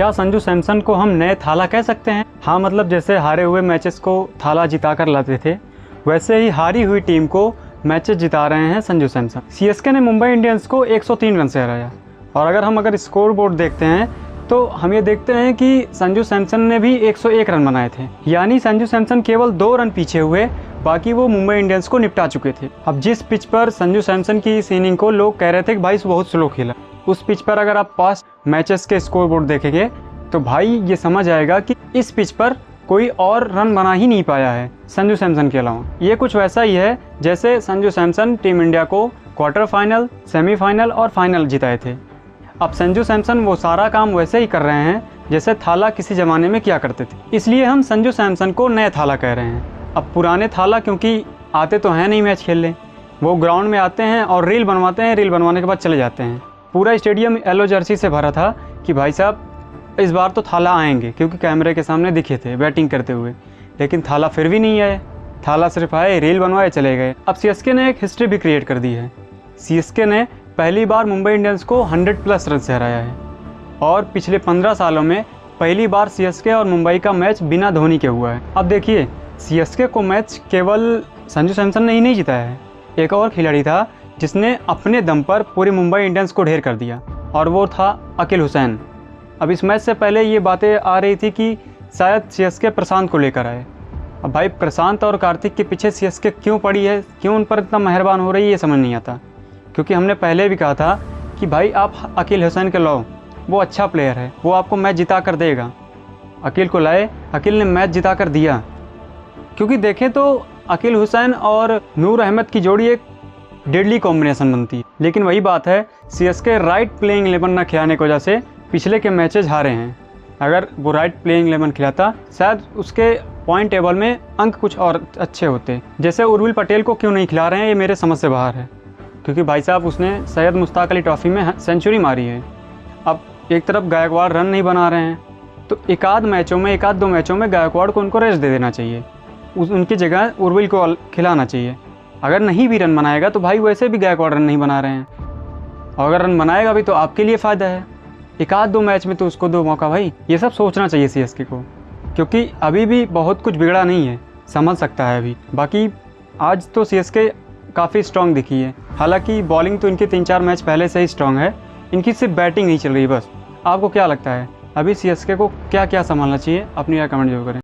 क्या संजू सैमसन को हम नए थाला कह सकते हैं? हाँ, मतलब जैसे हारे हुए मैचेस को थाला जिता कर लाते थे, वैसे ही हारी हुई टीम को मैचेस जिता रहे हैं संजू सैमसन। सीएसके ने मुंबई इंडियंस को 103 रन से हराया। और अगर स्कोर बोर्ड देखते हैं तो हम ये देखते हैं कि संजू सैमसन ने भी 101 रन बनाए थे, यानी संजू सैमसन केवल 2 रन पीछे हुए, बाकी वो मुंबई इंडियंस को निपटा चुके थे। अब जिस पिच पर संजू सैमसन की इस इनिंग को लोग कह रहे थे कि भाई बहुत स्लो खेला, उस पिच पर अगर आप पास्ट मैचेस के स्कोर बोर्ड देखेंगे तो भाई ये समझ आएगा कि इस पिच पर कोई और रन बना ही नहीं पाया है संजू सैमसन के अलावा। ये कुछ वैसा ही है जैसे संजू सैमसन टीम इंडिया को क्वार्टर फाइनल, सेमीफाइनल और फाइनल जिताए थे। अब संजू सैमसन वो सारा काम वैसे ही कर रहे हैं जैसे थाला किसी ज़माने में किया करते थे, इसलिए हम संजू सैमसन को नए थाला कह रहे हैं। अब पुराने थाला क्योंकि आते तो हैं नहीं मैच खेलने, वो ग्राउंड में आते हैं और रील बनवाते हैं, रील बनवाने के बाद चले जाते हैं। पूरा स्टेडियम येलो जर्सी से भरा था कि भाई साहब इस बार तो थाला आएंगे, क्योंकि कैमरे के सामने दिखे थे बैटिंग करते हुए, लेकिन थाला फिर भी नहीं आए। थाला सिर्फ आए, रील बनवाए, चले गए। अब सीएसके ने एक हिस्ट्री भी क्रिएट कर दी है। सीएसके ने पहली बार मुंबई इंडियंस को 100+ रन से हराया है और पिछले 15 सालों में पहली बार सीएसके और मुंबई का मैच बिना धोनी के हुआ है। अब देखिए, सीएसके को मैच केवल संजू सैमसन ने ही नहीं जिताया है, एक और खिलाड़ी था जिसने अपने दम पर पूरी मुंबई इंडियंस को ढेर कर दिया, और वो था अकील हुसैन। अब इस मैच से पहले ये बातें आ रही थी कि शायद सीएसके प्रशांत को लेकर आए। अब भाई प्रशांत और कार्तिक के पीछे सीएसके क्यों पड़ी है, क्यों उन पर इतना मेहरबान हो रही है, ये समझ नहीं आता। क्योंकि हमने पहले भी कहा था कि भाई आप अकील हुसैन के लाओ, वो अच्छा प्लेयर है, वो आपको मैच जिता कर देगा। अकील को लाए, अकील ने मैच जिता कर दिया। क्योंकि देखें तो अकील हुसैन और नूर अहमद की जोड़ी एक डेडली कॉम्बिनेशन बनती है, लेकिन वही बात है, सीएसके राइट प्लेइंग 11 न खिलाने की वजह से पिछले के मैचेस हारे हैं। अगर वो राइट प्लेइंग 11 खिलाता शायद उसके पॉइंट टेबल में अंक कुछ और अच्छे होते। जैसे उर्विल पटेल को क्यों नहीं खिला रहे हैं, ये मेरे समझ से बाहर है, क्योंकि भाई साहब उसने सैयद मुश्ताक अली ट्रॉफी में सेंचुरी मारी है। अब एक तरफ गायकवाड़ रन नहीं बना रहे हैं, तो एक आध दो मैचों में गायकवाड़ को उनको रेस्ट दे देना चाहिए, उनकी जगह उर्विल को खिलाना चाहिए। अगर नहीं भी रन बनाएगा तो भाई वैसे भी गायकवाड़ रन नहीं बना रहे हैं, और अगर रन बनाएगा भी तो आपके लिए फ़ायदा है। एक आध 2 मैच में तो उसको दो मौका भाई, ये सब सोचना चाहिए सीएसके को, क्योंकि अभी भी बहुत कुछ बिगड़ा नहीं है, संभल सकता है अभी। बाकी आज तो सीएसके काफ़ी स्ट्रॉन्ग दिखी है, हालांकि बॉलिंग तो इनकी 3-4 मैच पहले से ही स्ट्रॉन्ग है, इनकी सिर्फ बैटिंग नहीं चल रही बस। आपको क्या लगता है अभी सीएसके को क्या क्या संभालना चाहिए? अपनी राय कमेंट जरूर करें।